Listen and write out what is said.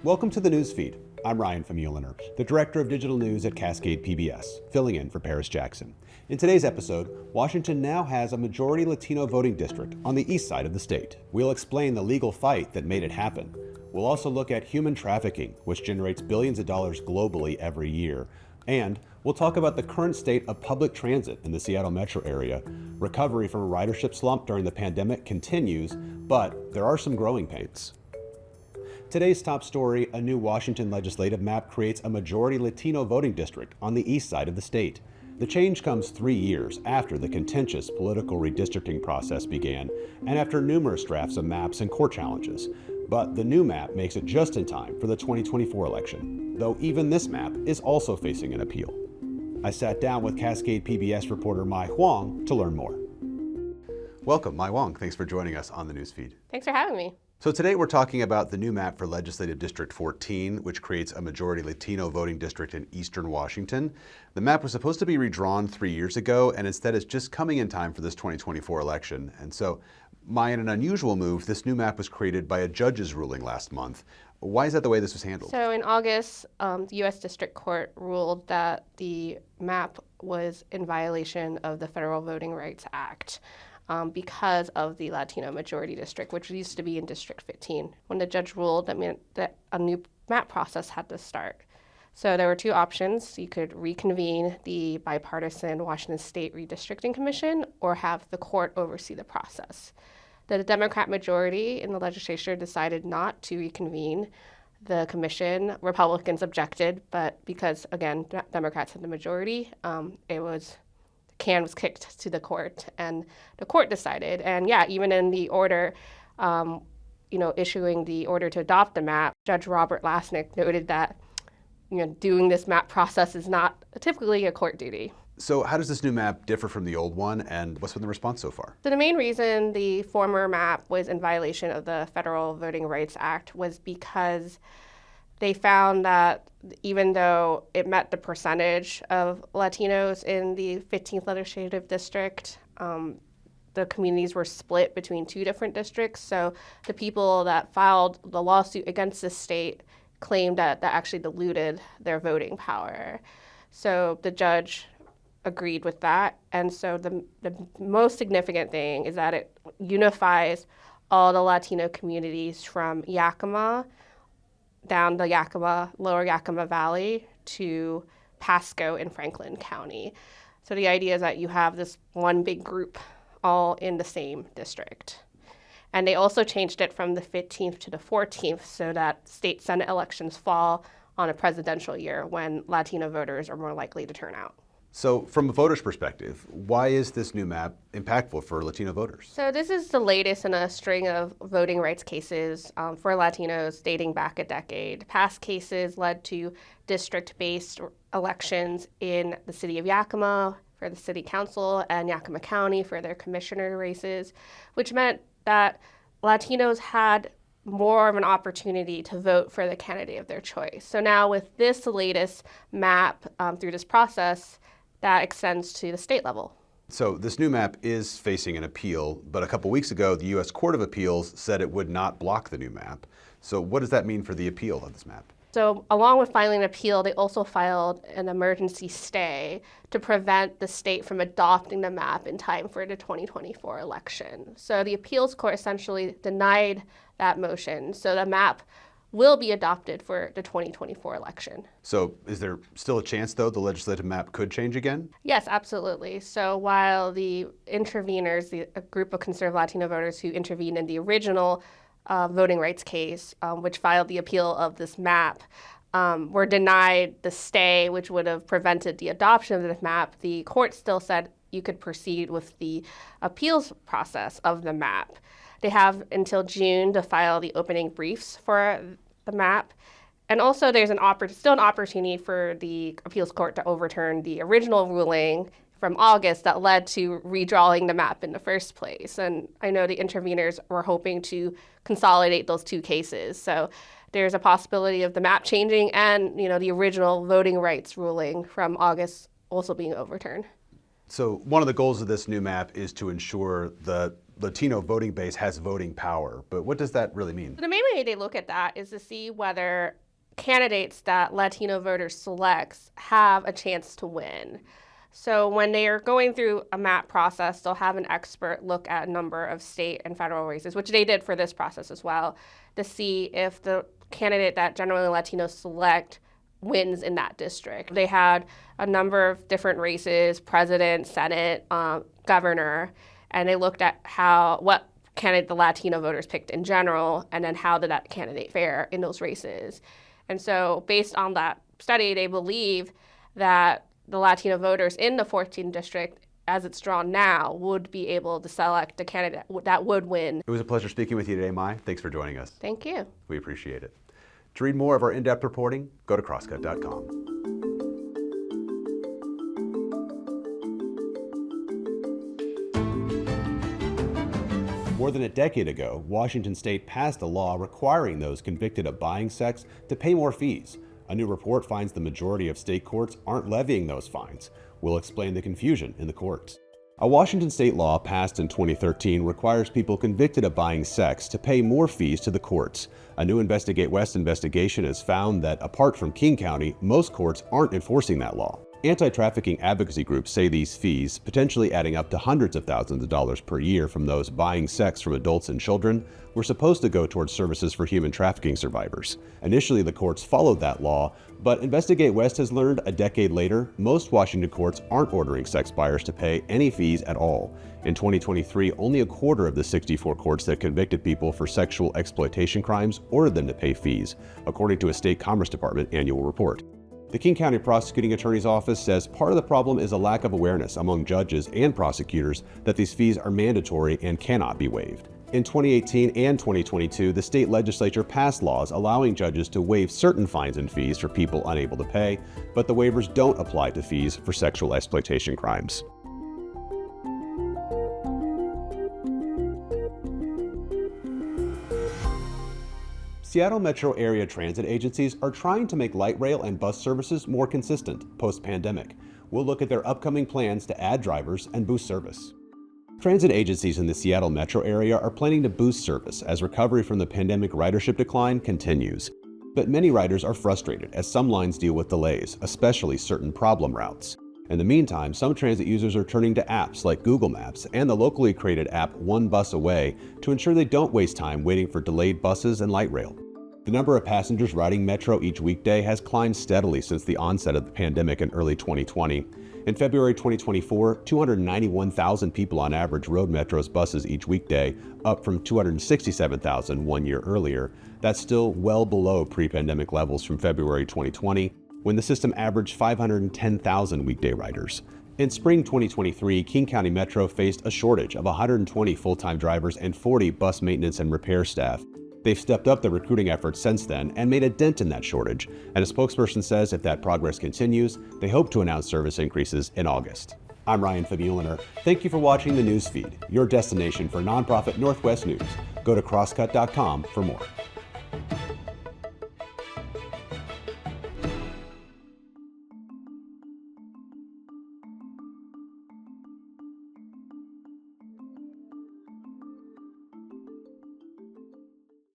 Welcome to the Newsfeed. I'm Ryan from Muehliner, the Director of Digital News at Cascade PBS, filling in for Paris Jackson. In today's episode, Washington now has a majority Latino voting district on the east side of the state. We'll explain the legal fight that made it happen. We'll also look at human trafficking, which generates billions of dollars globally every year. And we'll talk about the current state of public transit in the Seattle metro area. Recovery from a ridership slump during the pandemic continues, but there are some growing pains. Today's top story, a new Washington legislative map creates a majority Latino voting district on the east side of the state. The change comes 3 years after the contentious political redistricting process began and after numerous drafts of maps and court challenges. But the new map makes it just in time for the 2024 election, though even this map is also facing an appeal. I sat down with Cascade PBS reporter Mai Huang to learn more. Welcome, Mai Huang. Thanks for joining us on the Newsfeed. Thanks for having me. So today we're talking about the new map for Legislative District 14, which creates a majority Latino voting district in eastern Washington. The map was supposed to be redrawn 3 years ago, and instead it's just coming in time for this 2024 election. And so, Mai, in an unusual move, this new map was created by a judge's ruling last month. Why is that the way this was handled? So in August, the U.S. District Court ruled that the map was in violation of the Federal Voting Rights Act. Because of the Latino majority district, which used to be in District 15. When the judge ruled, that meant that a new map process had to start. So there were two options. You could reconvene the bipartisan Washington State Redistricting Commission or have the court oversee the process. The Democrat majority in the legislature decided not to reconvene the commission. Republicans objected, but because, again, Democrats had the majority, can was kicked to the court, and the court decided. And yeah, even in the order, issuing the order to adopt the map, Judge Robert Lasnik noted that, doing this map process is not typically a court duty. So how does this new map differ from the old one, and what's been the response so far? So the main reason the former map was in violation of the Federal Voting Rights Act was because they found that even though it met the percentage of Latinos in the 15th legislative district, the communities were split between two different districts. So the people that filed the lawsuit against the state claimed that that actually diluted their voting power. So the judge agreed with that. And so the most significant thing is that it unifies all the Latino communities from Yakima down the lower Yakima Valley to Pasco in Franklin County. So the idea is that you have this one big group all in the same district. And they also changed it from the 15th to the 14th so that state Senate elections fall on a presidential year when Latino voters are more likely to turn out. So from a voter's perspective, why is this new map impactful for Latino voters? So this is the latest in a string of voting rights cases for Latinos dating back a decade. Past cases led to district-based elections in the city of Yakima for the city council and Yakima County for their commissioner races, which meant that Latinos had more of an opportunity to vote for the candidate of their choice. So now with this latest map through this process, that extends to the state level. So this new map is facing an appeal, but a couple weeks ago, the U.S. Court of Appeals said it would not block the new map. So what does that mean for the appeal of this map? So along with filing an appeal, they also filed an emergency stay to prevent the state from adopting the map in time for the 2024 election. So the appeals court essentially denied that motion. So the map will be adopted for the 2024 election. So is there still a chance, though, the legislative map could change again? Yes, absolutely. So while the interveners, a group of conservative Latino voters who intervened in the original voting rights case, which filed the appeal of this map, were denied the stay, which would have prevented the adoption of this map, the court still said you could proceed with the appeals process of the map. They have until June to file the opening briefs for the map. And also there's still an opportunity for the appeals court to overturn the original ruling from August that led to redrawing the map in the first place. And I know the interveners were hoping to consolidate those two cases. So there's a possibility of the map changing and, the original voting rights ruling from August also being overturned. So one of the goals of this new map is to ensure the Latino voting base has voting power, but what does that really mean? The main way they look at that is to see whether candidates that Latino voters selects have a chance to win. So when they are going through a map process, they'll have an expert look at a number of state and federal races, which they did for this process as well, to see if the candidate that generally Latinos select wins in that district. They had a number of different races, president, Senate, governor, and they looked at what candidate the Latino voters picked in general, and then how did that candidate fare in those races. And so based on that study, they believe that the Latino voters in the 14th district, as it's drawn now, would be able to select a candidate that would win. It was a pleasure speaking with you today, Mai. Thanks for joining us. Thank you. We appreciate it. To read more of our in-depth reporting, go to crosscut.com. More than a decade ago, Washington State passed a law requiring those convicted of buying sex to pay more fees. A new report finds the majority of state courts aren't levying those fines. We'll explain the confusion in the courts. A Washington state law passed in 2013 requires people convicted of buying sex to pay more fees to the courts. A new Investigate West investigation has found that, apart from King County, most courts aren't enforcing that law. Anti-trafficking advocacy groups say these fees, potentially adding up to hundreds of thousands of dollars per year from those buying sex from adults and children, were supposed to go towards services for human trafficking survivors. Initially, the courts followed that law, but Investigate West has learned a decade later, most Washington courts aren't ordering sex buyers to pay any fees at all. In 2023, only a quarter of the 64 courts that convicted people for sexual exploitation crimes ordered them to pay fees, according to a state Commerce Department annual report. The King County Prosecuting Attorney's Office says part of the problem is a lack of awareness among judges and prosecutors that these fees are mandatory and cannot be waived. In 2018 and 2022, the state legislature passed laws allowing judges to waive certain fines and fees for people unable to pay, but the waivers don't apply to fees for sexual exploitation crimes. Seattle metro area transit agencies are trying to make light rail and bus services more consistent post-pandemic. We'll look at their upcoming plans to add drivers and boost service. Transit agencies in the Seattle metro area are planning to boost service as recovery from the pandemic ridership decline continues. But many riders are frustrated as some lines deal with delays, especially certain problem routes. In the meantime, some transit users are turning to apps like Google Maps and the locally created app One Bus Away to ensure they don't waste time waiting for delayed buses and light rail. The number of passengers riding Metro each weekday has climbed steadily since the onset of the pandemic in early 2020. In February 2024, 291,000 people on average rode Metro's buses each weekday, up from 267,000 1 year earlier. That's still well below pre-pandemic levels from February 2020, when the system averaged 510,000 weekday riders. In spring 2023, King County Metro faced a shortage of 120 full-time drivers and 40 bus maintenance and repair staff. They've stepped up their recruiting efforts since then and made a dent in that shortage, and a spokesperson says if that progress continues, they hope to announce service increases in August. I'm Ryan Famuliner. Thank you for watching the Newsfeed, your destination for nonprofit Northwest news. Go to crosscut.com for more.